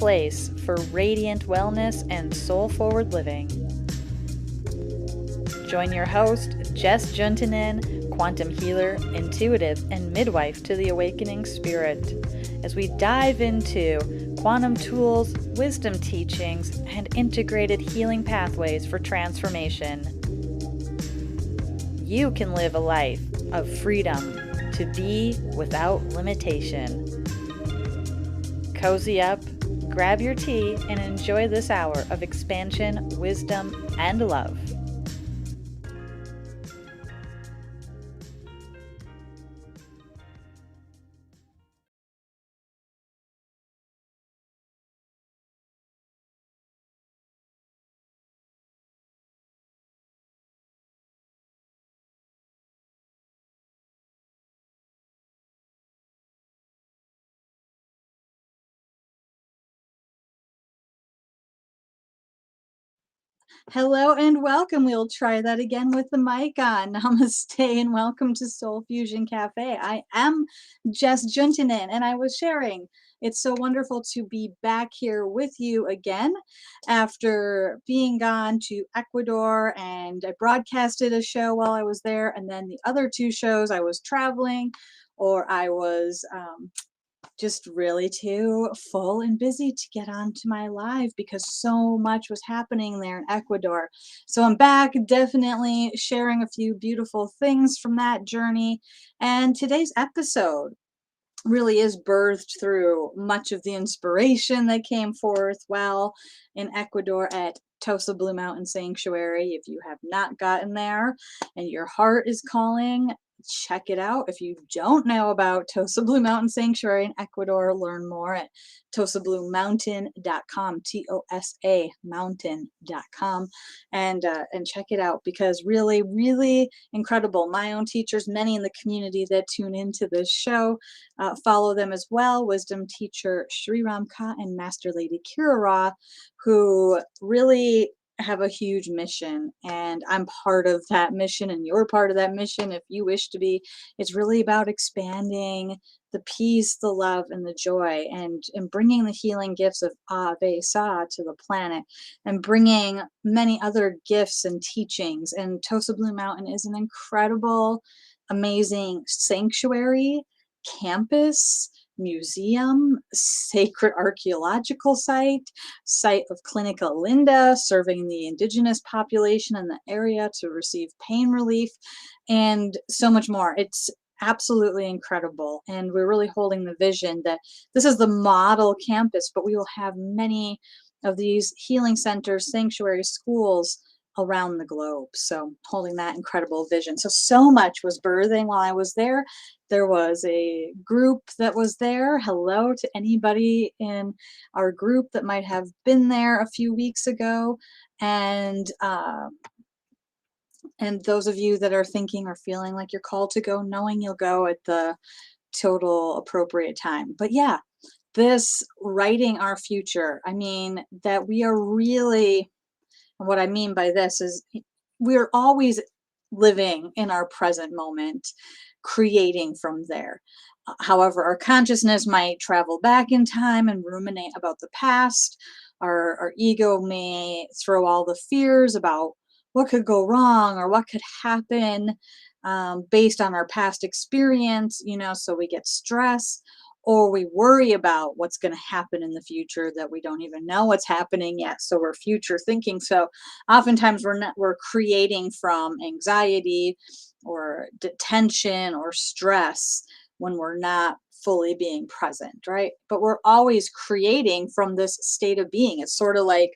place for radiant wellness and soul-forward living. Join your host, Jess Juntunen, quantum healer, intuitive, and midwife to the awakening spirit, as we dive into quantum tools, wisdom teachings, and integrated healing pathways for transformation. You can live a life of freedom to be without limitation. Cozy up, grab your tea, and enjoy this hour of expansion, wisdom, and love. Hello and welcome. We'll try that again with the mic on. Namaste and welcome to Soul Fusion Cafe. I am Jess Juntunen and I was sharing. It's so wonderful to be back here with you again after being gone to Ecuador, and I broadcasted a show while I was there, and then the other two shows I was traveling or I was just really too full and busy to get onto my live because so much was happening there in Ecuador. So I'm back, definitely sharing a few beautiful things from that journey. And today's episode really is birthed through much of the inspiration that came forth while in Ecuador at Tosa Blue Mountain Sanctuary. If you have not gotten there and your heart is calling, check it out. If you don't know about Tosa Blue Mountain Sanctuary in Ecuador, learn more at tosabluemountain.com, TOSA mountain.com, and check it out, because really, really incredible. My own teachers, many in the community that tune into this show, follow them as well. Wisdom teacher Sri Ramka and Master Lady Kira Ra, who really have a huge mission, and I'm part of that mission, and you're part of that mission if you wish to be. It's really about expanding the peace, the love, and the joy, and bringing the healing gifts of Avesa to the planet, and bringing many other gifts and teachings. And Tosa Blue Mountain is an incredible, amazing sanctuary, campus, museum, sacred archaeological site of Clinica Linda, serving the indigenous population in the area to receive pain relief, and so much more. It's absolutely incredible. And we're really holding the vision that this is the model campus, but we will have many of these healing centers, sanctuary schools around the globe. So holding that incredible vision. So much was birthing while I was there. There was a group that was there. Hello to anybody in our group that might have been there a few weeks ago. And those of you that are thinking or feeling like you're called to go, knowing you'll go at the total appropriate time. But yeah, this writing our future, I mean, that we are really, what I mean by this is we're always living in our present moment, creating from there. However, our consciousness might travel back in time and ruminate about the past. Our ego may throw all the fears about what could go wrong or what could happen based on our past experience, so we get stressed, or we worry about what's going to happen in the future that we don't even know what's happening yet. So we're future thinking. So oftentimes we're creating from anxiety or tension or stress when we're not fully being present, right? But we're always creating from this state of being. It's sort of like,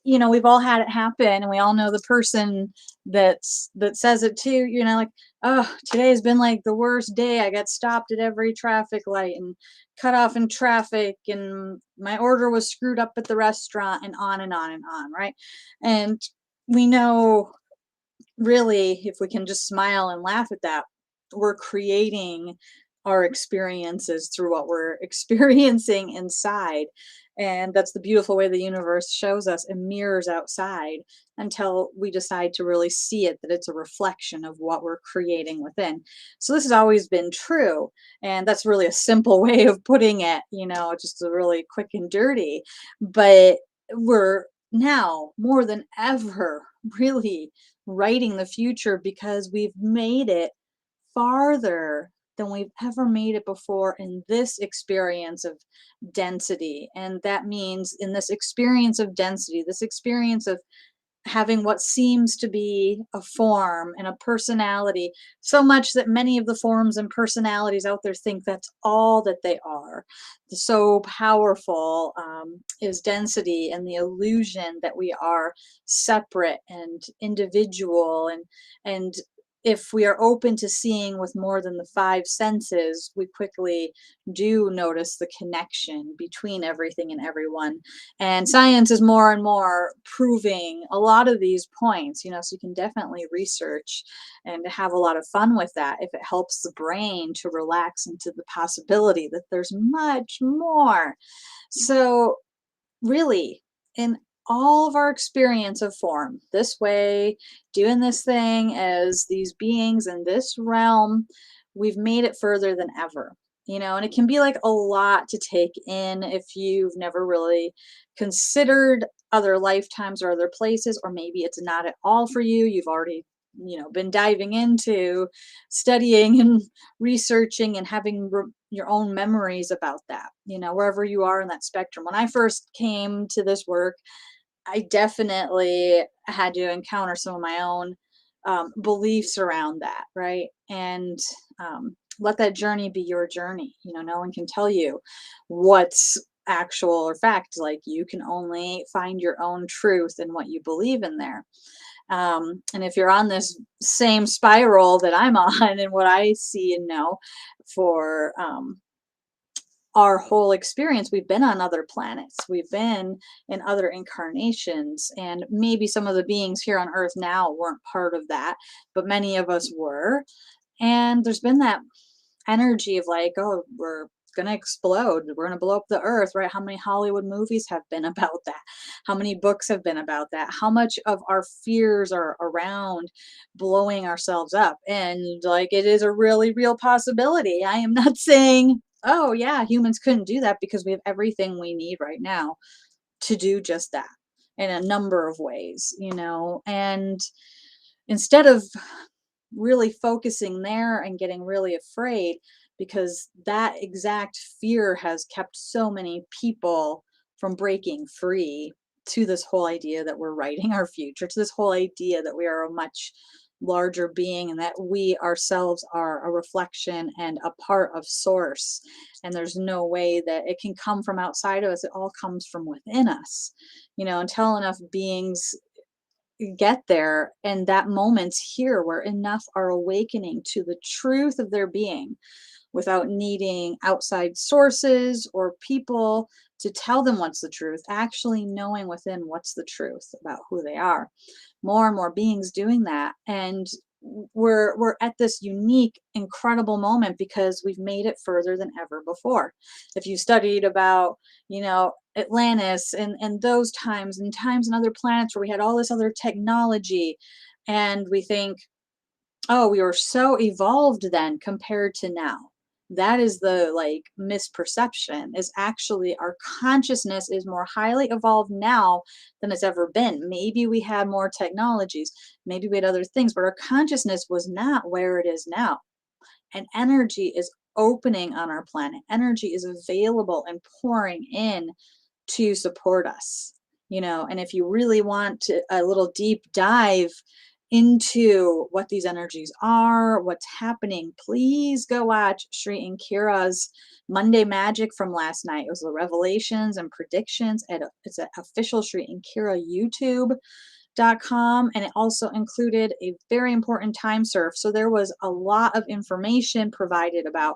we've all had it happen, and we all know the person that says it too, like, oh, today has been like the worst day. I got stopped at every traffic light and cut off in traffic, and my order was screwed up at the restaurant, and on and on and on, right? And we know, really, if we can just smile and laugh at that, we're creating our experiences through what we're experiencing inside. And that's the beautiful way the universe shows us and mirrors outside until we decide to really see it, that it's a reflection of what we're creating within. So this has always been true. And that's really a simple way of putting it, just a really quick and dirty. But we're now more than ever really writing the future because we've made it farther than we've ever made it before in this experience of density. And that means in this experience of density, this experience of having what seems to be a form and a personality, so much that many of the forms and personalities out there think that's all that they are. So powerful is density and the illusion that we are separate and individual, and if we are open to seeing with more than the five senses, we quickly do notice the connection between everything and everyone. And science is more and more proving a lot of these points, so you can definitely research and have a lot of fun with that if it helps the brain to relax into the possibility that there's much more. So, really, in all of our experience of form, this way, doing this thing as these beings in this realm, we've made it further than ever. And it can be like a lot to take in if you've never really considered other lifetimes or other places, or maybe it's not at all for you. You've already, been diving into studying and researching and having your own memories about that, wherever you are in that spectrum. When I first came to this work, I definitely had to encounter some of my own beliefs around that, right? And let that journey be your journey. No one can tell you what's actual or fact. Like, you can only find your own truth and what you believe in there. And if you're on this same spiral that I'm on and what I see and know for our whole experience, we've been on other planets, we've been in other incarnations, and maybe some of the beings here on Earth now weren't part of that, but many of us were. And there's been that energy of like, oh, we're gonna explode, we're gonna blow up the earth, right? How many Hollywood movies have been about that? How many books have been about that? How much of our fears are around blowing ourselves up? And like, it is a really real possibility. I am not saying, oh yeah, humans couldn't do that, because we have everything we need right now to do just that in a number of ways, and instead of really focusing there and getting really afraid, because that exact fear has kept so many people from breaking free to this whole idea that we're writing our future, to this whole idea that we are a much larger being and that we ourselves are a reflection and a part of source, and there's no way that it can come from outside of us. It all comes from within us, until enough beings get there, and that moment's here where enough are awakening to the truth of their being without needing outside sources or people to tell them what's the truth, actually knowing within what's the truth about who they are. More and more beings doing that, and we're at this unique, incredible moment because we've made it further than ever before. If you studied about, Atlantis and those times and times and other planets where we had all this other technology, and we think, oh, we were so evolved then compared to now. That is the like misperception, is actually our consciousness is more highly evolved now than it's ever been. Maybe we had more technologies, maybe we had other things, but our consciousness was not where it is now. And energy is opening on our planet. Energy is available and pouring in to support us, and if you really want to, a little deep dive into what these energies are, what's happening, please go watch Shri and Kira's Monday Magic from last night. It was the revelations and predictions at it's an official Shri and Kira YouTube.com, and it also included a very important time surf. So there was a lot of information provided about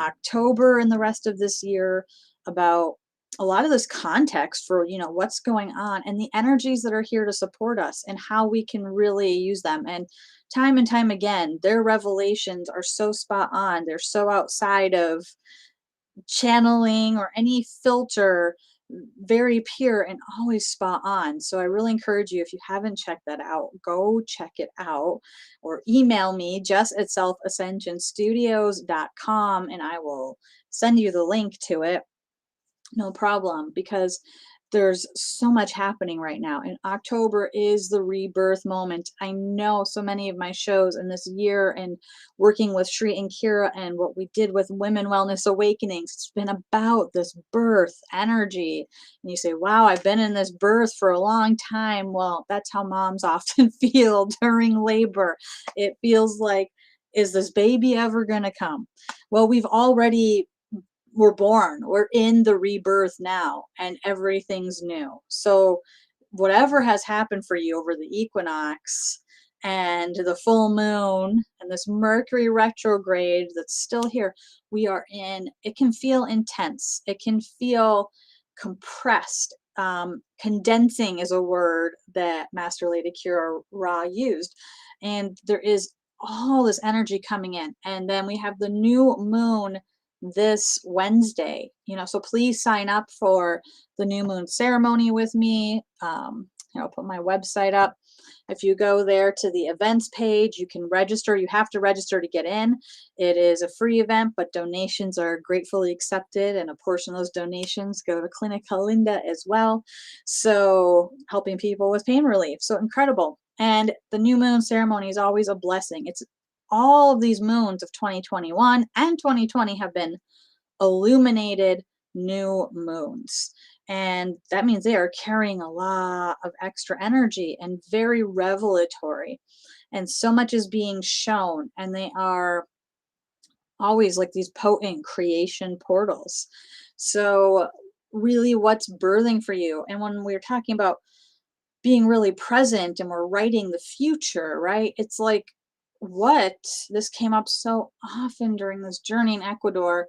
October and the rest of this year, about a lot of this context for, what's going on and the energies that are here to support us and how we can really use them. And time again, their revelations are so spot on. They're so outside of channeling or any filter, very pure and always spot on. So I really encourage you, if you haven't checked that out, go check it out or email me, Jess at selfascensionstudios.com, and I will send you the link to it. No problem, because there's so much happening right now. And October is the rebirth moment. I know so many of my shows in this year and working with Shri and Kira and what we did with Women Wellness Awakenings, it's been about this birth energy. And you say, wow, I've been in this birth for a long time. Well, that's how moms often feel during labor. It feels like, is this baby ever going to come? Well, we're born, we're in the rebirth now, and everything's new. So whatever has happened for you over the equinox and the full moon and this Mercury retrograde that's still here, we are in, it can feel intense, it can feel compressed. Condensing is a word that Master Lady Kira Ra used, and there is all this energy coming in, and then we have the new moon this Wednesday. So please sign up for the new moon ceremony with me. I'll put my website up. If you go there to the events page, you can register. You have to register to get in. It is a free event, but donations are gratefully accepted, and a portion of those donations go to Clinica Linda as well. So helping people with pain relief. So incredible. And the new moon ceremony is always a blessing. It's all of these moons of 2021 and 2020 have been illuminated new moons. And that means they are carrying a lot of extra energy and very revelatory. And so much is being shown, and they are always like these potent creation portals. So, really, what's birthing for you? And when we're talking about being really present and we're writing the future, right? It's like, what this came up so often during this journey in Ecuador,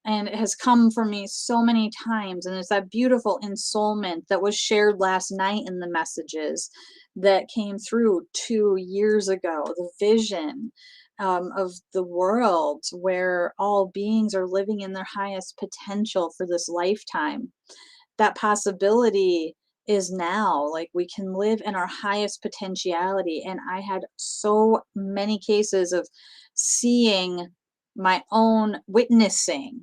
and it has come for me so many times. And it's that beautiful ensoulment that was shared last night in the messages that came through 2 years ago, the vision of the world where all beings are living in their highest potential for this lifetime. That possibility is now, like, we can live in our highest potentiality. And I had so many cases of seeing my own witnessing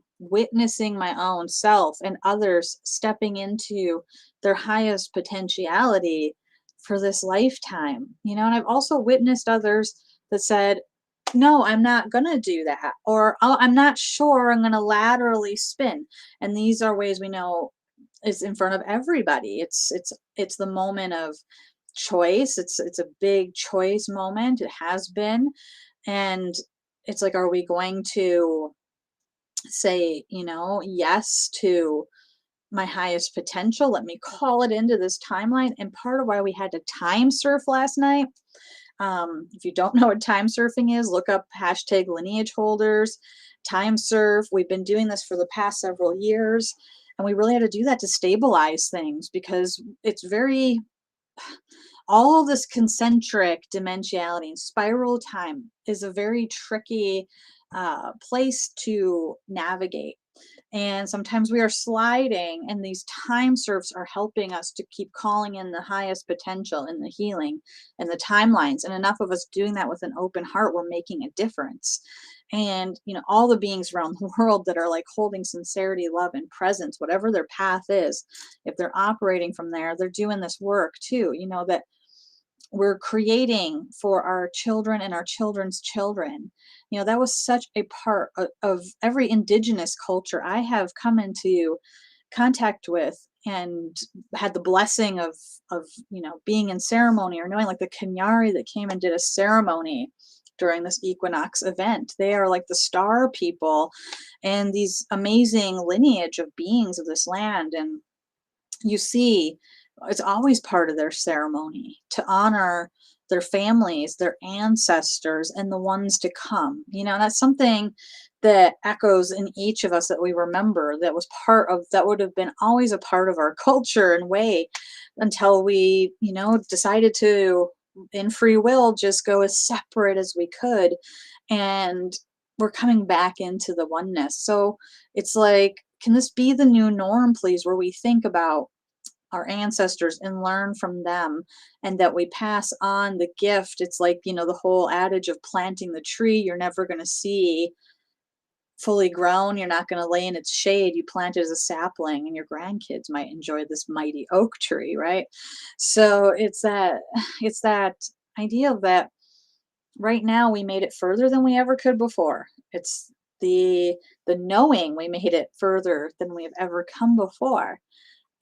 my own self and others stepping into their highest potentiality for this lifetime. And I've also witnessed others that said, no, I'm not going to do that, or, oh, I'm not sure I'm going to laterally spin. And these are ways we know is in front of everybody. It's the moment of choice. It's a big choice moment. It has been. And it's like, are we going to say, yes to my highest potential? Let me call it into this timeline. And part of why we had to time surf last night, if you don't know what time surfing is, look up hashtag lineage holders, time surf. We've been doing this for the past several years, and we really had to do that to stabilize things, because it's very, all this concentric dimensionality and spiral time is a very tricky place to navigate. And sometimes we are sliding, and these time surfs are helping us to keep calling in the highest potential in the healing and the timelines. And enough of us doing that with an open heart, we're making a difference. And, all the beings around the world that are like holding sincerity, love, and presence, whatever their path is, if they're operating from there, they're doing this work too, that we're creating for our children and our children's children. That was such a part of every indigenous culture I have come into contact with and had the blessing of being in ceremony, or knowing, like the Kenyari that came and did a ceremony during this equinox event. They are like the star people and these amazing lineage of beings of this land. And you see, it's always part of their ceremony to honor their families, their ancestors, and the ones to come. That's something that echoes in each of us that we remember, that was part of, that would have been always a part of our culture and way, until we, decided to, in free will, just go as separate as we could. And we're coming back into the oneness. So it's like, can this be the new norm, please, where we think about our ancestors and learn from them, and that we pass on the gift? It's like, the whole adage of planting the tree you're never going to see fully grown. You're not going to lay in its shade. You plant it as a sapling, and your grandkids might enjoy this mighty oak tree, right? So it's that idea of that right now we made it further than we ever could before. It's the knowing we made it further than we've ever come before.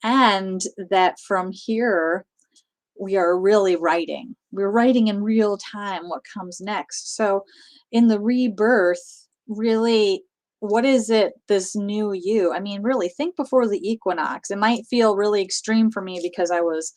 And that from here we are really writing. We're writing in real time what comes next. So in the rebirth, really, what is it, this new you? I mean, really think before the equinox. It might feel really extreme for me because I was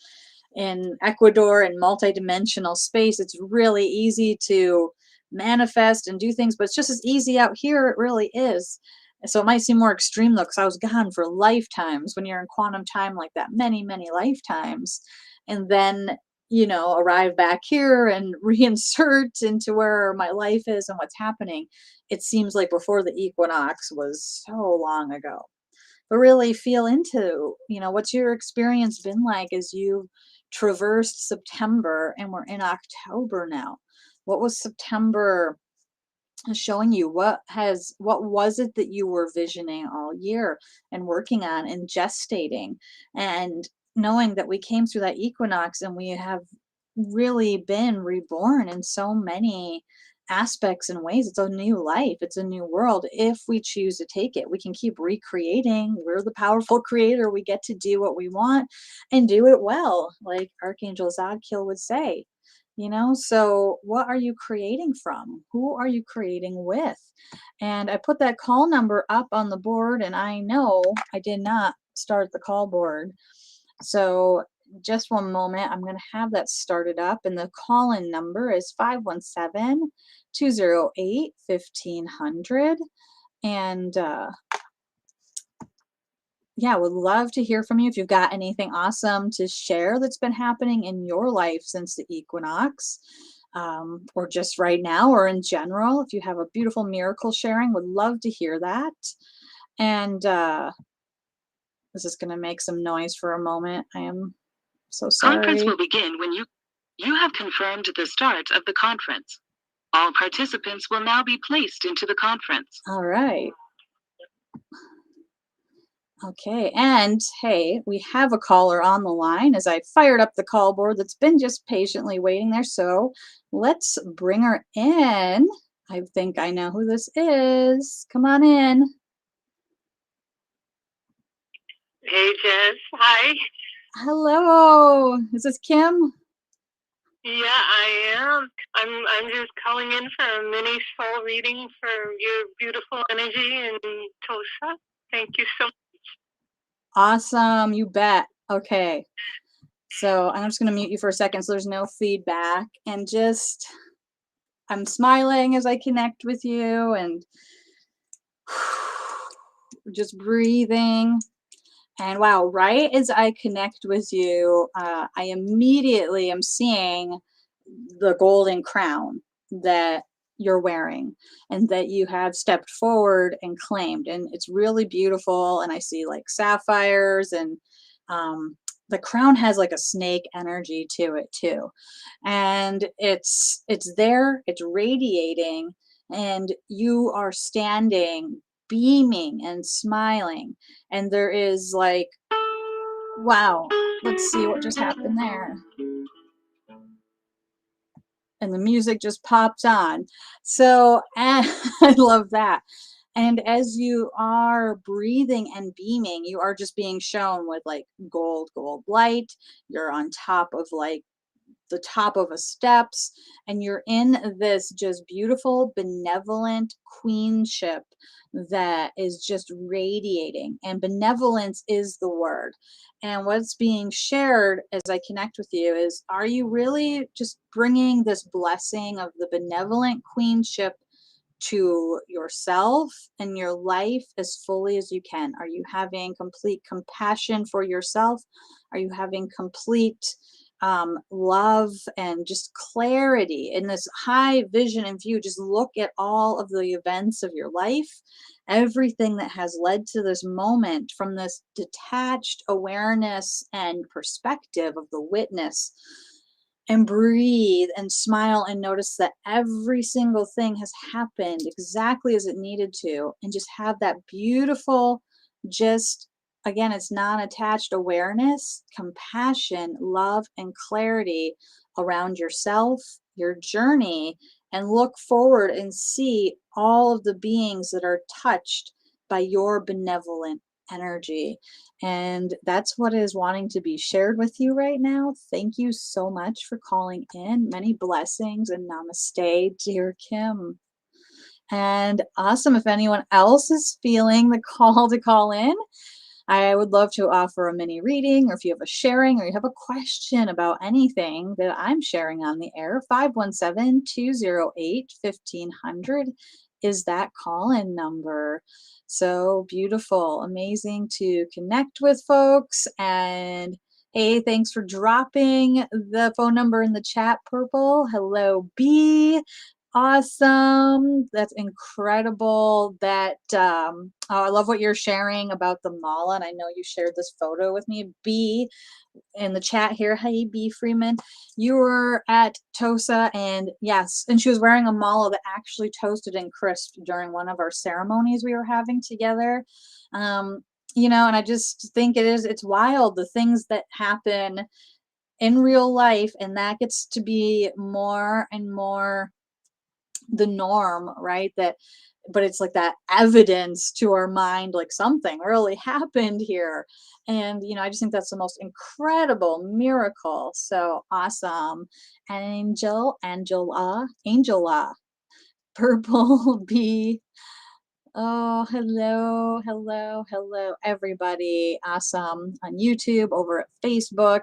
in Ecuador in multidimensional space. It's really easy to manifest and do things, but it's just as easy out here. It really is. So it might seem more extreme though, because I was gone for lifetimes. When you're in quantum time like that, many, many lifetimes, and then, arrive back here and reinsert into where my life is and what's happening. It seems like before the equinox was so long ago. But really feel into, what's your experience been like as you traversed September and we're in October now? What was September showing you? What was it that you were visioning all year and working on and gestating, and knowing that we came through that equinox and we have really been reborn in so many aspects and ways. It's a new life, it's a new world. If we choose to take it, we can keep recreating. We're the powerful creator. We get to do what we want and do it well, like Archangel Zadkiel would say. So what are you creating from? Who are you creating with? And I put that call number up on the board, and I know I did not start the call board. So just one moment, I'm going to have that started up. And the call-in number is 517-208-1500. And yeah, would love to hear from you if you've got anything awesome to share that's been happening in your life since the equinox, or just right now, or in general. If you have a beautiful miracle sharing, would love to hear that. And this is going to make some noise for a moment. I am so sorry. Conference will begin when you have confirmed the start of the conference. All participants will now be placed into the conference. All right. Okay, and hey, we have a caller on the line as I fired up the call board that's been just patiently waiting there. So let's bring her in. I think I know who this is. Come on in. Hey, Jess. Hi. Hello. Is this Kim? Yeah, I am. I'm just calling in for a mini soul reading for your beautiful energy and Tosa. Thank you so much. Awesome. You bet. Okay. So I'm just going to mute you for a second so there's no feedback, and just I'm smiling as I connect with you and just breathing. And wow, right as I connect with you, I immediately am seeing the golden crown that you're wearing and that you have stepped forward and claimed. And it's really beautiful. And I see like sapphires, and the crown has like a snake energy to it too. And it's there, it's radiating, and you are standing beaming and smiling. And there is like, wow, let's see what just happened there. And the music just popped on. So I love that. And as you are breathing and beaming, you are just being shown with like gold light. You're on top of like the top of a steps, and you're in this just beautiful benevolent queenship that is just radiating, and benevolence is the word. And what's being shared as I connect with you is, are you really just bringing this blessing of the benevolent queenship to yourself and your life as fully as you can? Are you having complete compassion for yourself? Are you having complete love and just clarity in this high vision and view? Just look at all of the events of your life, everything that has led to this moment from this detached awareness and perspective of the witness, and breathe and smile and notice that every single thing has happened exactly as it needed to, and just have that beautiful, just again, it's non-attached awareness, compassion, love, and clarity around yourself, your journey, and look forward and see all of the beings that are touched by your benevolent energy. And that's what is wanting to be shared with you right now. Thank you so much for calling in. Many blessings and namaste, dear Kim. And awesome. If anyone else is feeling the call to call in, I would love to offer a mini reading, or if you have a sharing or you have a question about anything that I'm sharing on the air, 517-208-1500 is that call-in number. So beautiful, amazing to connect with folks. And hey, thanks for dropping the phone number in the chat, Purple. Hello, B. Awesome. That's incredible. Oh, I love what you're sharing about the mala. And I know you shared this photo with me. B in the chat here. Hey, B Freeman. You were at TOSA, and yes, and she was wearing a mala that actually toasted and crisped during one of our ceremonies we were having together. And I just think it's wild, the things that happen in real life, and that gets to be more and more the norm, right? But it's like that evidence to our mind, like something really happened here. And I just think that's the most incredible miracle. So awesome. Angela, Purple B. Oh, hello, everybody. Awesome. On YouTube, over at Facebook,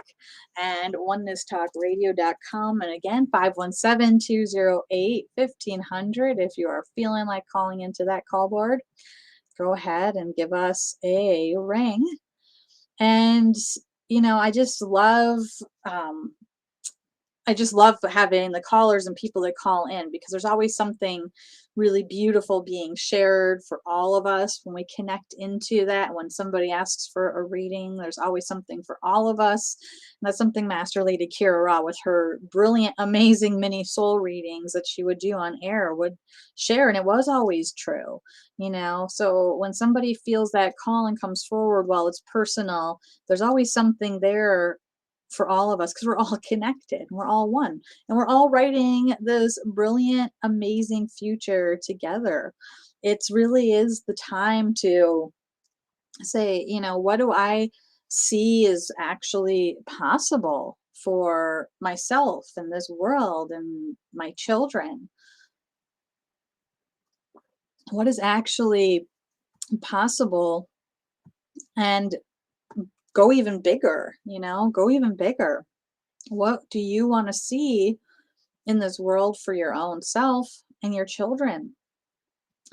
and onenesstalkradio.com. And again, 517-208-1500. If you are feeling like calling into that call board, go ahead and give us a ring. And, I just love having the callers and people that call in, because there's always something really beautiful being shared for all of us when we connect into that. When somebody asks for a reading, there's always something for all of us. And that's something Master Lady Kira Ra, with her brilliant, amazing mini soul readings that she would do on air, would share. And it was always true, So when somebody feels that call and comes forward, while it's personal, there's always something there for all of us, because we're all connected, we're all one, and we're all writing this brilliant, amazing future together. It really is the time to say, what do I see is actually possible for myself and this world and my children? What is actually possible? And go even bigger, go even bigger. What do you want to see in this world for your own self and your children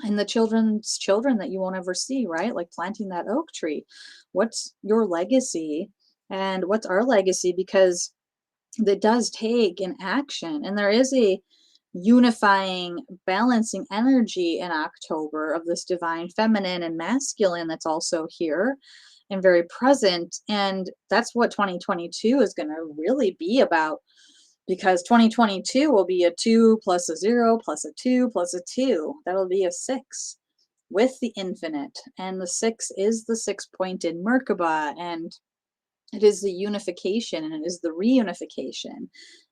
and the children's children that you won't ever see, right? Like planting that oak tree. What's your legacy, and what's our legacy? Because it does take an action, and there is a unifying, balancing energy in October of this divine feminine and masculine that's also here and very present. And that's what 2022 is going to really be about, because 2022 will be a 2 plus a 0 plus a 2 plus a 2. That'll be a 6 with the infinite. And the 6 is the 6-pointed Merkaba, and it is the unification, and it is the reunification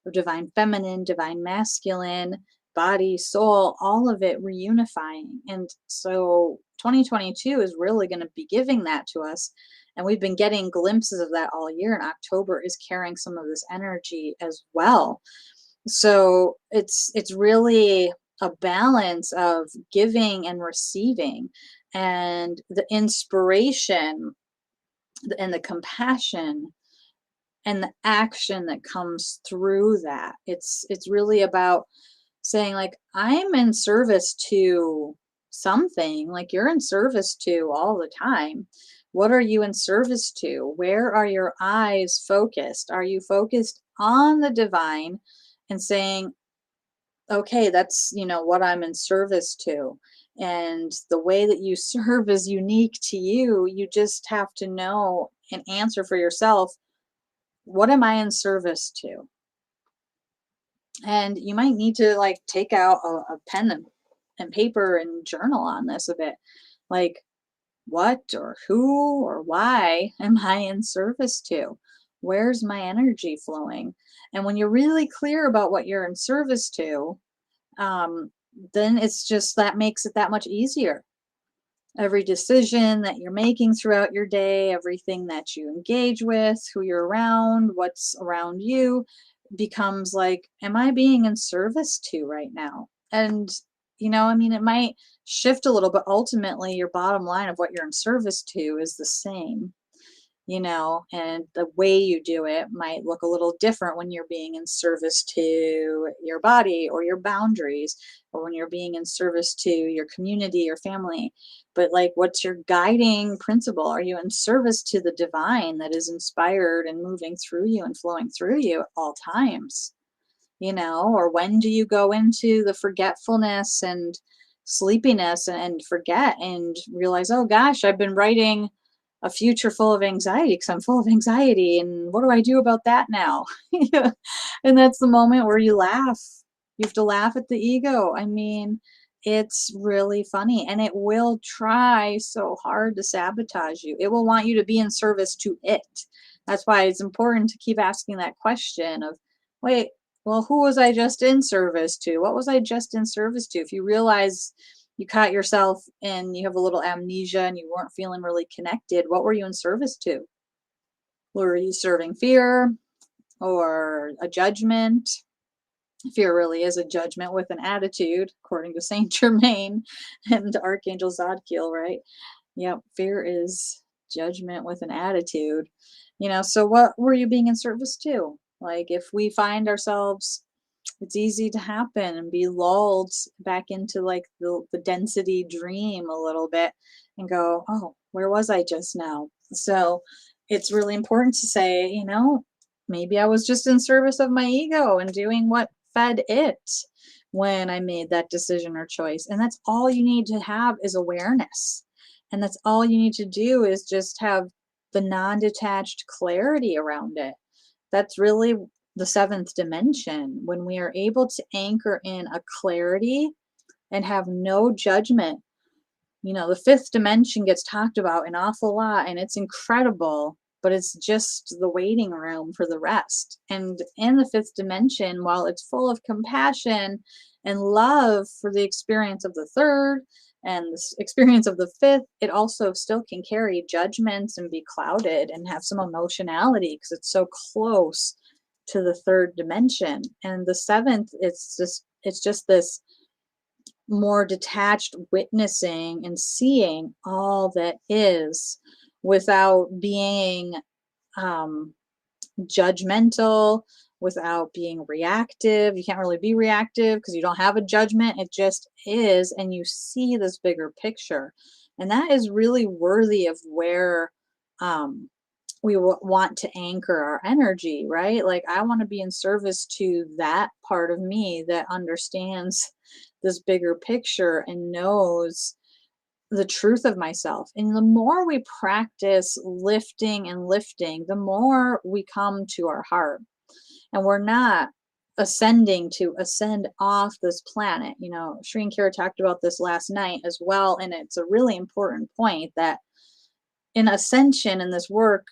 of divine feminine, divine masculine, body, soul, all of it reunifying. And so 2022 is really going to be giving that to us. And we've been getting glimpses of that all year, and October is carrying some of this energy as well. So it's really a balance of giving and receiving, and the inspiration and the compassion and the action that comes through that. It's really about saying like, I'm in service to something, like you're in service to all the time. What are you in service to? Where are your eyes focused? Are you focused on the divine and saying, okay, that's, what I'm in service to. And the way that you serve is unique to you. You just have to know and answer for yourself, what am I in service to? And you might need to like take out a pen and paper and journal on this a bit. Like, what or who or why am I in service to? Where's my energy flowing? And when you're really clear about what you're in service to, um, then it's just that makes it that much easier. Every decision that you're making throughout your day, everything that you engage with, who you're around, what's around you, becomes like, am I being in service to right now? And, I mean, it might shift a little, but ultimately, your bottom line of what you're in service to is the same. And the way you do it might look a little different when you're being in service to your body or your boundaries, or when you're being in service to your community or family. But like, what's your guiding principle? Are you in service to the divine that is inspired and moving through you and flowing through you at all times? Or when do you go into the forgetfulness and sleepiness and forget and realize, oh gosh, I've been writing a future full of anxiety because I'm full of anxiety. And what do I do about that now? Yeah. And that's the moment where you laugh. You have to laugh at the ego. I mean, it's really funny, and it will try so hard to sabotage you. It will want you to be in service to it. That's why it's important to keep asking that question of, wait, well, who was I just in service to? What was I just in service to? If you realize you caught yourself and you have a little amnesia and you weren't feeling really connected, what were you in service to? Were you serving fear or a judgment? Fear really is a judgment with an attitude, according to Saint Germain and Archangel Zadkiel, right? Yep, fear is judgment with an attitude. So what were you being in service to? Like, if we find ourselves, it's easy to happen and be lulled back into like the density dream a little bit and go, oh, where was I just now? So it's really important to say, maybe I was just in service of my ego and doing what fed it when I made that decision or choice. And that's all you need to have is awareness. And that's all you need to do is just have the non-detached clarity around it. That's really the seventh dimension, when we are able to anchor in a clarity and have no judgment. The fifth dimension gets talked about an awful lot, and it's incredible, but it's just the waiting room for the rest. And in the fifth dimension, while it's full of compassion and love for the experience of the third and the experience of the fifth, it also still can carry judgments and be clouded and have some emotionality because it's so close to the third dimension. And the seventh, it's just this more detached witnessing and seeing all that is without being judgmental, without being reactive. You can't really be reactive because you don't have a judgment. It just is, and you see this bigger picture. And that is really worthy of where we want to anchor our energy, right? Like, I want to be in service to that part of me that understands this bigger picture and knows the truth of myself. And the more we practice lifting and lifting, the more we come to our heart. And we're not ascending to ascend off this planet. Sri and Kara talked about this last night as well. And it's a really important point that in ascension, in this work,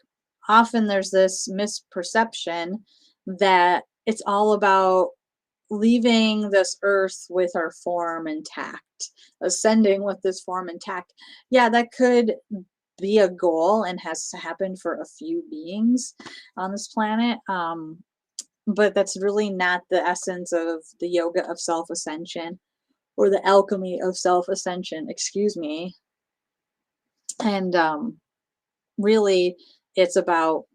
often there's this misperception that it's all about leaving this earth with our form intact, ascending with this form intact. Yeah, that could be a goal and has to happen for a few beings on this planet. But that's really not the essence of the yoga of self-ascension, or the alchemy of self-ascension, excuse me. And really, it's about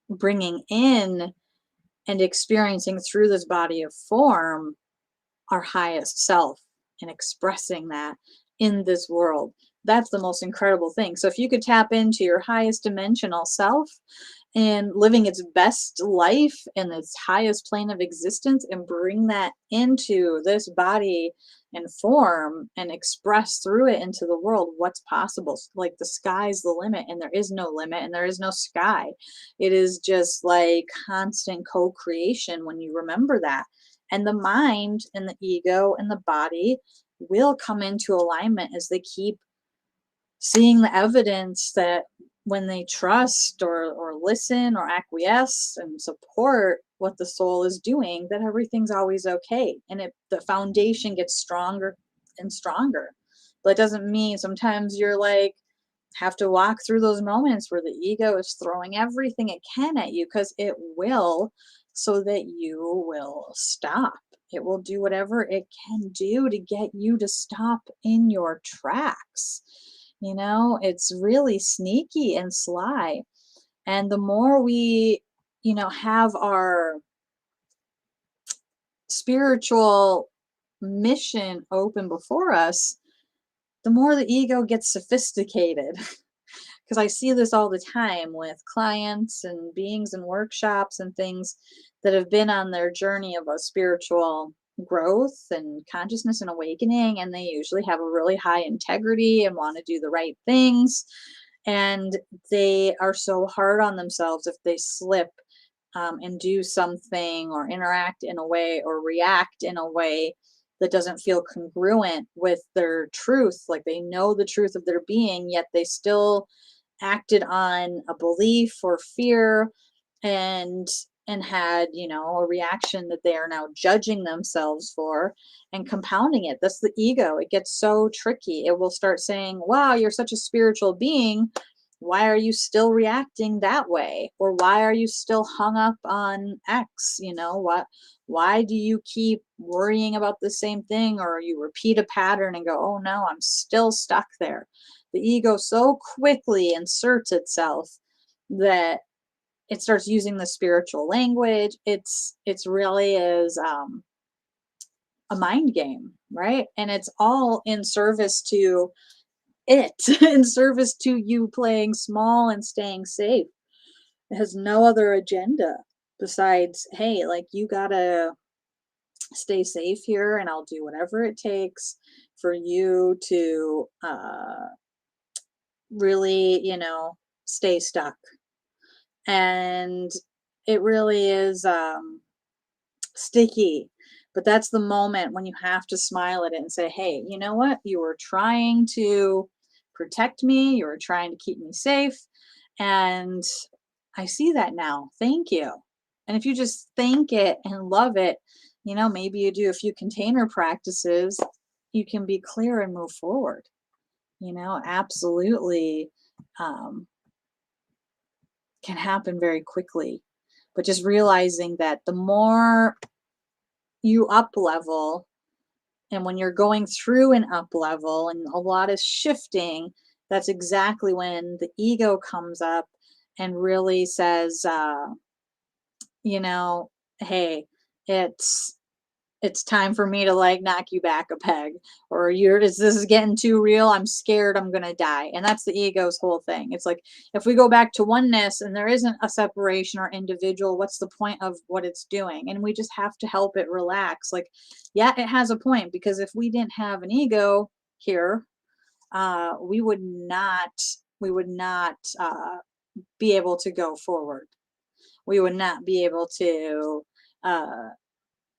bringing in and experiencing through this body of form our highest self and expressing that in this world. That's the most incredible thing. So if you could tap into your highest dimensional self and living its best life in its highest plane of existence and bring that into this body and form and express through it into the world what's possible. Like the sky's the limit, and there is no limit and there is no sky. It is just like constant co-creation when you remember that. And the mind and the ego and the body will come into alignment as they keep seeing the evidence that when they trust or listen or acquiesce and support what the soul is doing, that everything's always okay. And the foundation gets stronger and stronger. But it doesn't mean sometimes you're like, have to walk through those moments where the ego is throwing everything it can at you, because it will, so that you will stop. It will do whatever it can do to get you to stop in your tracks. You know, it's really sneaky and sly. And the more we, have our spiritual mission open before us, the more the ego gets sophisticated. Because I see this all the time with clients and beings and workshops and things that have been on their journey of a spiritual growth and consciousness and awakening, and they usually have a really high integrity and want to do the right things, and they are so hard on themselves if they slip and do something or interact in a way or react in a way that doesn't feel congruent with their truth. Like they know the truth of their being, yet they still acted on a belief or fear and had a reaction that they are now judging themselves for and compounding it. That's the ego. It gets so tricky. It will start saying, wow, you're such a spiritual being, why are you still reacting that way? Or why are you still hung up on X? Why do you keep worrying about the same thing? Or you repeat a pattern and go, oh no, I'm still stuck there. The ego so quickly inserts itself that it starts using the spiritual language. It's really is a mind game, right? And it's all in service to it, in service to you playing small and staying safe. It has no other agenda besides, hey, like you gotta stay safe here, and I'll do whatever it takes for you to really, stay stuck. And it really is sticky. But that's the moment when you have to smile at it and say, hey, you know what? You were trying to protect me. You were trying to keep me safe. And I see that now. Thank you. And if you just thank it and love it, maybe you do a few container practices, you can be clear and move forward. Absolutely can happen very quickly. But just realizing that the more you up level, and when you're going through an up level and a lot is shifting, that's exactly when the ego comes up and really says, hey, it's time for me to like knock you back a peg, or this is getting too real. I'm scared I'm going to die. And that's the ego's whole thing. It's like, if we go back to oneness and there isn't a separation or individual, what's the point of what it's doing? And we just have to help it relax. Like, yeah, it has a point, because if we didn't have an ego here, we would not be able to go forward. We would not be able to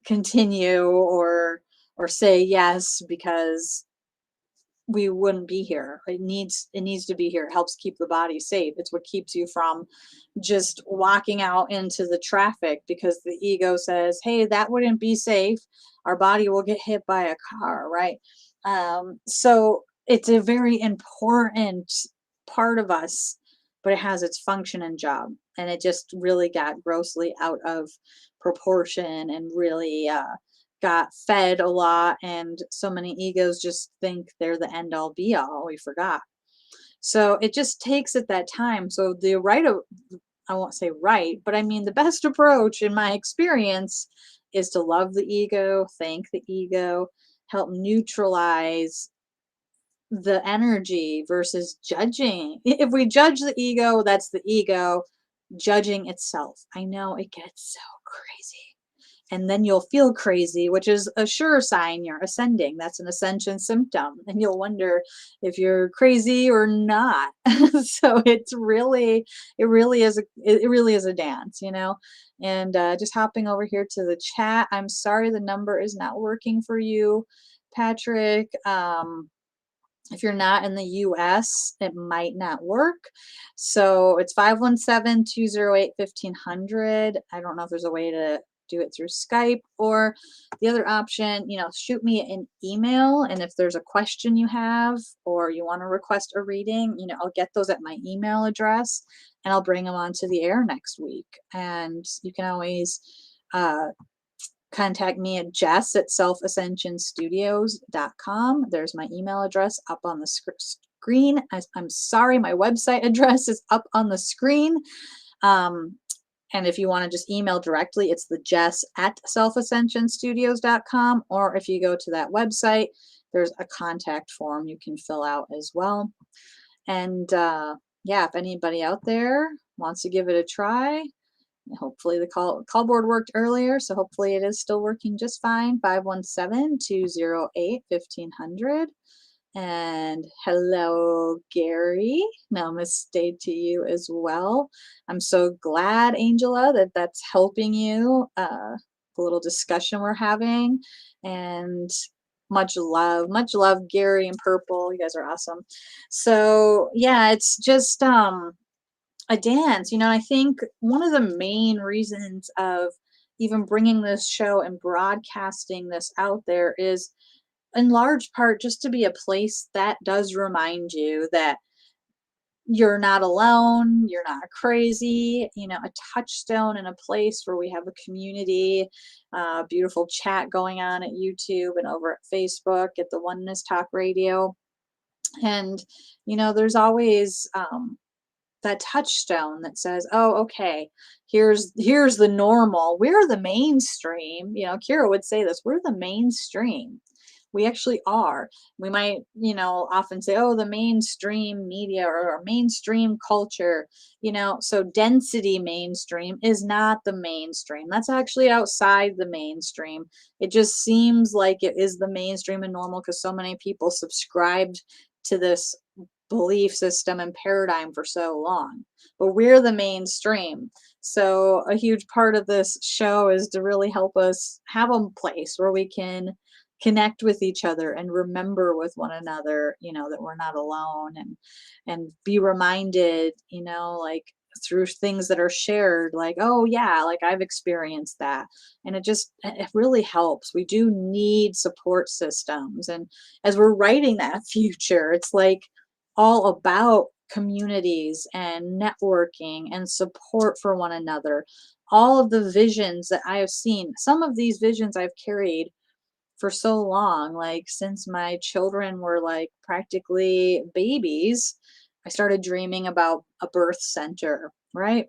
continue or say yes, because we wouldn't be here. It needs to be here. It helps keep the body safe. It's what keeps you from just walking out into the traffic, because the ego says, hey, that wouldn't be safe. Our body will get hit by a car, right? So it's a very important part of us, but it has its function and job. And it just really got grossly out of proportion and really got fed a lot. And so many egos just think they're the end all be all. We forgot. So it just takes at that time. So I won't say right, but I mean, the best approach in my experience is to love the ego, thank the ego, help neutralize the energy versus judging. If we judge the ego, that's the ego judging itself. I know it gets so crazy. And then you'll feel crazy, which is a sure sign you're ascending. That's an ascension symptom. And you'll wonder if you're crazy or not. So it really is a dance, you know. And just hopping over here to the chat. I'm sorry the number is not working for you, Patrick. If you're not in the US, it might not work. So it's 517-208-1500. I don't know if there's a way to do it through Skype, or the other option, you know, shoot me an email. And if there's a question you have or you want to request a reading, you know, I'll get those at my email address and I'll bring them onto the air next week. And you can always contact me at Jess at selfascensionstudios.com. There's my email address up on the screen. I'm sorry, my website address is up on the screen. And if you want to just email directly, it's the Jess at selfascensionstudios.com. Or if you go to that website, there's a contact form you can fill out as well. And yeah, if anybody out there wants to give it a try, hopefully the call board worked earlier, so hopefully it is still working just fine. 517-208-1500. And hello, Gary. Namaste to you as well. I'm so glad, Angela, that that's helping you. The little discussion we're having, and much love, Gary and Purple. You guys are awesome. So yeah, it's just a dance, you know. I think one of the main reasons of even bringing this show and broadcasting this out there is in large part just to be a place that does remind you that you're not alone, you're not crazy, you know, a touchstone and a place where we have a community, beautiful chat going on at YouTube and over at Facebook at the Oneness Talk Radio. And, you know, there's always that touchstone that says, oh, okay, here's the normal. We're the mainstream. You know, Kira would say this, we're the mainstream. We actually are. We might, you know, often say, oh, the mainstream media or mainstream culture, you know, so density mainstream is not the mainstream. That's actually outside the mainstream. It just seems like it is the mainstream and normal because so many people subscribed to this belief system and paradigm for so long, but we're the mainstream. So a huge part of this show is to really help us have a place where we can connect with each other and remember with one another, you know, that we're not alone, and be reminded, you know, like through things that are shared, like, oh yeah, like I've experienced that. And it really helps. We do need support systems. And as we're writing that future, it's like all about communities and networking and support for one another. All of the visions that I have seen, some of these visions I've carried for so long, like since my children were like practically babies, I started dreaming about a birth center, right?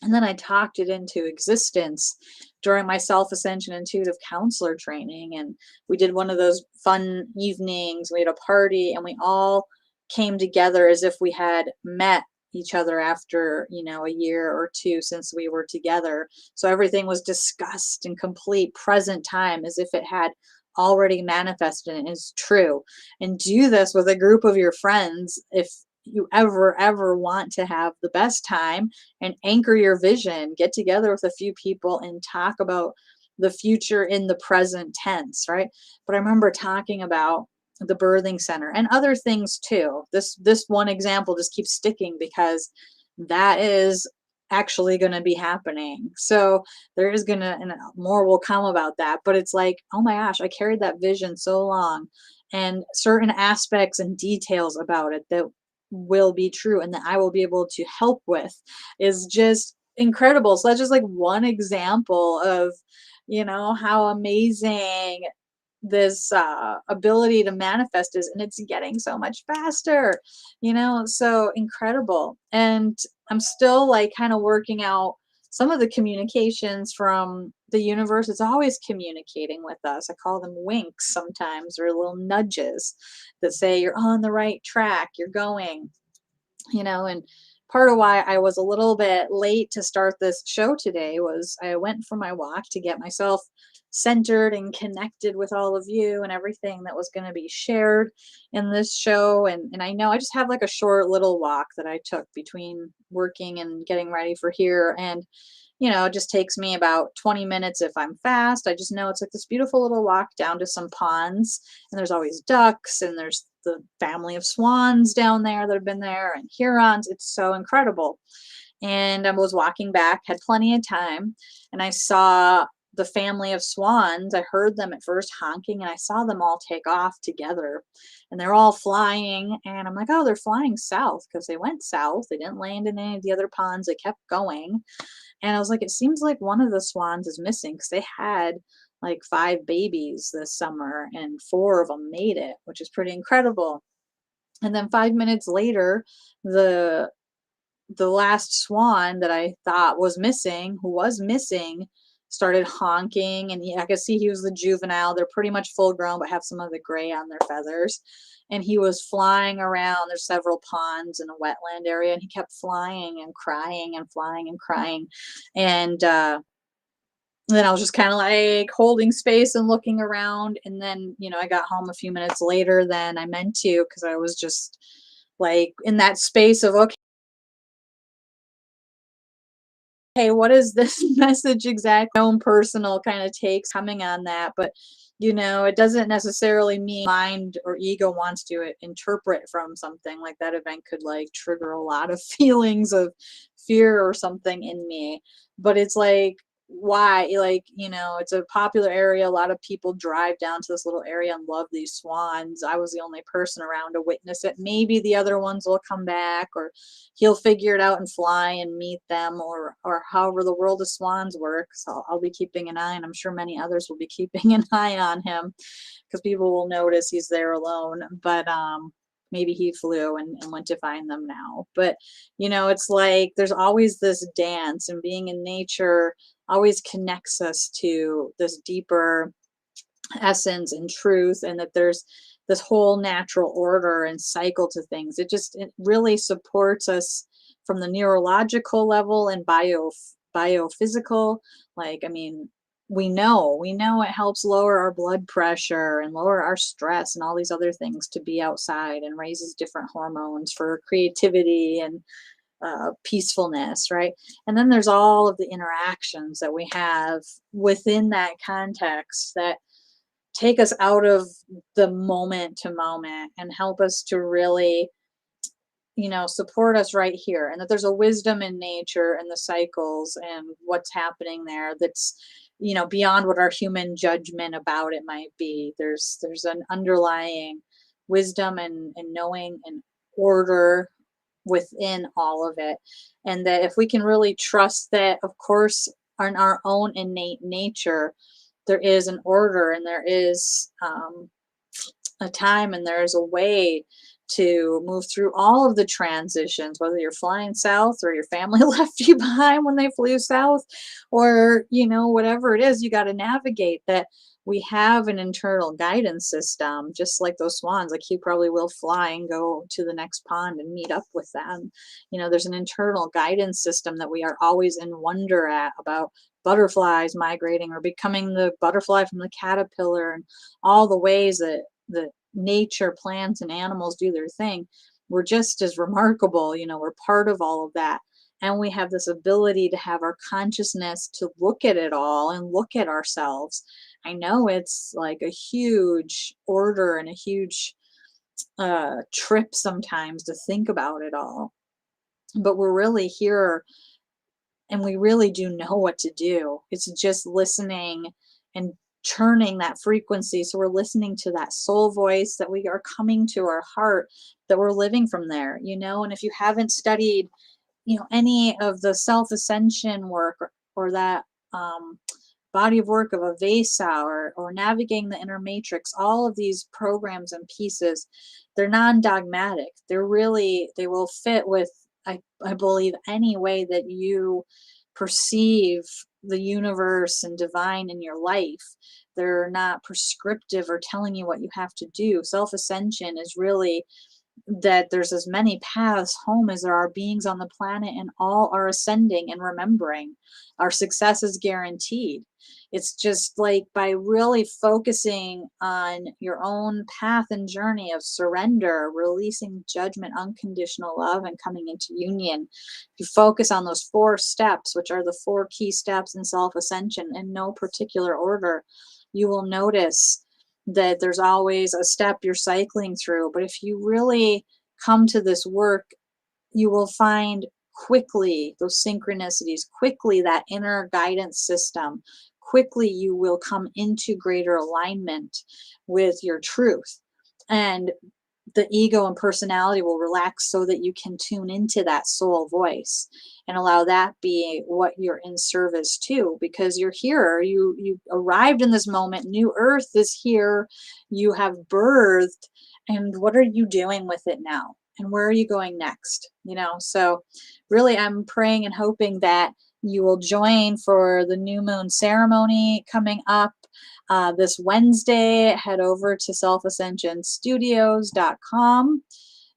And then I talked it into existence during my Self-Ascension Intuitive Counselor training. And we did one of those fun evenings. We had a party and we all came together as if we had met each other after, you know, a year or two since we were together. So everything was discussed in complete present time as if it had already manifested and is true. And do this with a group of your friends if you ever want to have the best time and anchor your vision. Get together with a few people and talk about the future in the present tense, right? But I remember talking about the birthing center and other things too. This one example just keeps sticking because that is actually going to be happening. So there is going to, and more will come about that, but it's like, oh my gosh, I carried that vision so long, and certain aspects and details about it that will be true and that I will be able to help with is just incredible. So that's just like one example of, you know, how amazing this ability to manifest is, and it's getting so much faster, you know, so incredible. And I'm still like kind of working out some of the communications from the universe, it's always communicating with us. I call them winks sometimes, or little nudges that say you're on the right track, you're going, and part of why I was a little bit late to start this show today was I went for my walk to get myself centered and connected with all of you and everything that was going to be shared in this show. And I know I just have like a short little walk that I took between working and getting ready for here. And it just takes me about 20 minutes if I'm fast. I just know it's like this beautiful little walk down to some ponds, and there's always ducks, and there's the family of swans down there that have been there, and herons. It's so incredible. And I was walking back, had plenty of time, and I saw the family of swans. I heard them at first honking, and I saw them all take off together, and they're all flying. And I'm like, oh, they're flying south, because they went south. They didn't land in any of the other ponds. They kept going. And I was like, it seems like one of the swans is missing, because they had like 5 babies this summer and 4 of them made it, which is pretty incredible. And then 5 minutes later, the last swan that I thought was missing, who was missing, started honking, and I could see he was the juvenile. They're pretty much full grown, but have some of the gray on their feathers. And he was flying around. There's several ponds in a wetland area, and he kept flying and crying and flying and crying. And then I was just kind of like holding space and looking around. And then, I got home a few minutes later than I meant to, because I was just like in that space of, okay, hey, what is this message exactly? My own personal kind of takes coming on that. But, it doesn't necessarily mean mind or ego wants to interpret from something like that event could like trigger a lot of feelings of fear or something in me. But it's like, why? Like, it's a popular area. A lot of people drive down to this little area and love these swans. I was the only person around to witness it. Maybe the other ones will come back, or he'll figure it out and fly and meet them, or however the world of swans works. I'll be keeping an eye, and I'm sure many others will be keeping an eye on him, because people will notice he's there alone. But maybe he flew and went to find them now. But it's like there's always this dance, and being in nature always connects us to this deeper essence and truth, and that there's this whole natural order and cycle to things. It really supports us from the neurological level and biophysical. Like, I mean, we know it helps lower our blood pressure and lower our stress and all these other things to be outside, and raises different hormones for creativity and peacefulness, right? And then there's all of the interactions that we have within that context that take us out of the moment to moment and help us to really, support us right here. And that there's a wisdom in nature and the cycles and what's happening there that's, beyond what our human judgment about it might be. There's an underlying wisdom and knowing and order within all of it. And that if we can really trust that, of course, in our own innate nature, there is an order, and there is a time, and there is a way to move through all of the transitions, whether you're flying south or your family left you behind when they flew south, or, whatever it is, you got to navigate that. We have an internal guidance system, just like those swans. Like, he probably will fly and go to the next pond and meet up with them. There's an internal guidance system that we are always in wonder at, about butterflies migrating or becoming the butterfly from the caterpillar, and all the ways that nature, plants, and animals do their thing. We're just as remarkable. We're part of all of that. And we have this ability to have our consciousness to look at it all and look at ourselves. I know it's like a huge order and a huge trip sometimes to think about it all. But we're really here, and we really do know what to do. It's just listening and churning that frequency. So we're listening to that soul voice, that we are coming to our heart, that we're living from there, and if you haven't studied, any of the self-ascension work, or that body of work of Avesa, or navigating the inner matrix, all of these programs and pieces, they're non-dogmatic. They will fit with, I believe, any way that you perceive the universe and divine in your life. They're not prescriptive or telling you what you have to do. Self-ascension is really that there's as many paths home as there are beings on the planet, and all are ascending and remembering. Our success is guaranteed. It's just like by really focusing on your own path and journey of surrender, releasing judgment, unconditional love, and coming into union. If you focus on those 4 steps, which are the 4 key steps in self-ascension in no particular order, you will notice that there's always a step you're cycling through. But if you really come to this work, you will find quickly those synchronicities, quickly that inner guidance system. Quickly you will come into greater alignment with your truth. And the ego and personality will relax so that you can tune into that soul voice and allow that be what you're in service to, because you're here, you arrived in this moment, new earth is here, you have birthed, and what are you doing with it now? And where are you going next? So really I'm praying and hoping that you will join for the new moon ceremony coming up this Wednesday. Head over to selfascensionstudios.com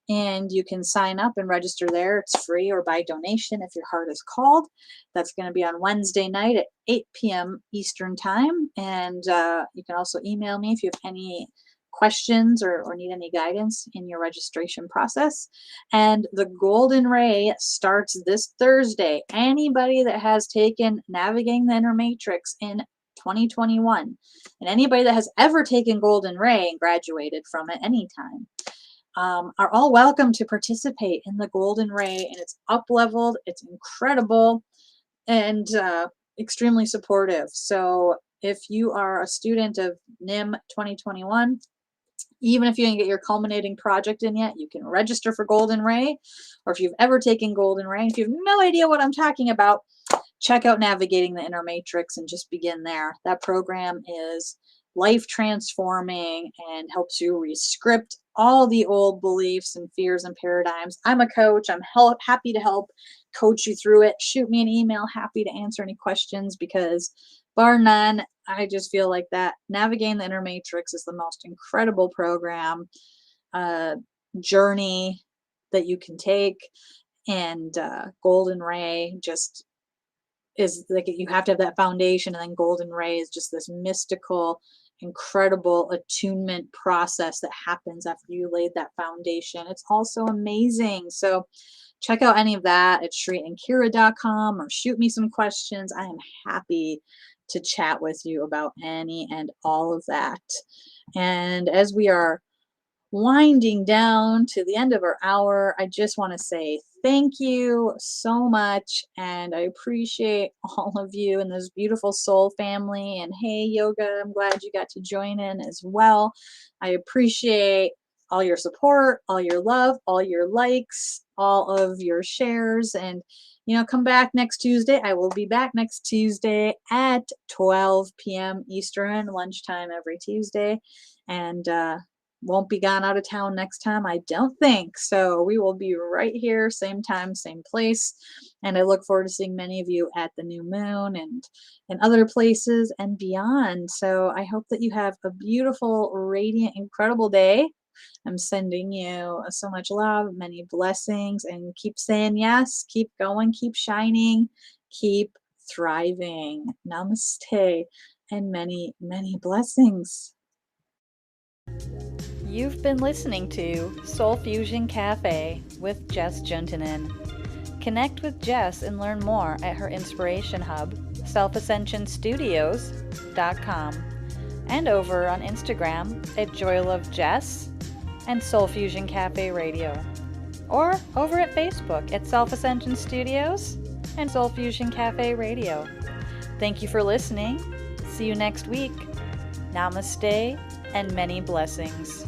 and you can sign up and register there. It's free or by donation if your heart is called. That's going to be on Wednesday night at 8 p.m. Eastern Time. And you can also email me if you have any questions or need any guidance in your registration process. And the Golden Ray starts this Thursday. Anybody that has taken Navigating the Inner Matrix in 2021 and anybody that has ever taken Golden Ray and graduated from it anytime are all welcome to participate in the Golden Ray. And it's up-leveled, it's incredible, and extremely supportive. So if you are a student of NIM 2021, even if you didn't get your culminating project in yet, you can register for Golden Ray. Or if you've ever taken Golden Ray, if you have no idea what I'm talking about, check out Navigating the Inner Matrix and just begin there. That program is life transforming and helps you rescript all the old beliefs and fears and paradigms. I'm a coach. I'm happy to help coach you through it. Shoot me an email. Happy to answer any questions, because bar none, I just feel like that Navigating the Inner Matrix is the most incredible program, journey that you can take. And Golden Ray just is like, you have to have that foundation, and then Golden Ray is just this mystical, incredible attunement process that happens after you laid that foundation. It's also amazing. So check out any of that at shriankira.com or shoot me some questions. I am happy to chat with you about any and all of that. And as we are winding down to the end of our hour, I just want to say thank you so much, and I appreciate all of you and this beautiful soul family. And hey, yoga, I'm glad you got to join in as well. I appreciate all your support, all your love, all your likes, all of your shares. And come back next Tuesday. I will be back next Tuesday at 12 p.m. Eastern, lunchtime every Tuesday. And won't be gone out of town next time, I don't think. So we will be right here, same time, same place. And I look forward to seeing many of you at the new moon and in other places and beyond. So I hope that you have a beautiful, radiant, incredible day. I'm sending you so much love, many blessings, and keep saying yes, keep going, keep shining, keep thriving. Namaste, and many, many blessings. You've been listening to Soul Fusion Cafe with Jess Juntunen. Connect with Jess and learn more at her inspiration hub, selfascensionstudios.com, and over on Instagram at JoyLoveJess and Soul Fusion Cafe Radio, or over at Facebook at Self-Ascension Studios and Soul Fusion Cafe Radio. Thank you for listening. See you next week. Namaste and many blessings.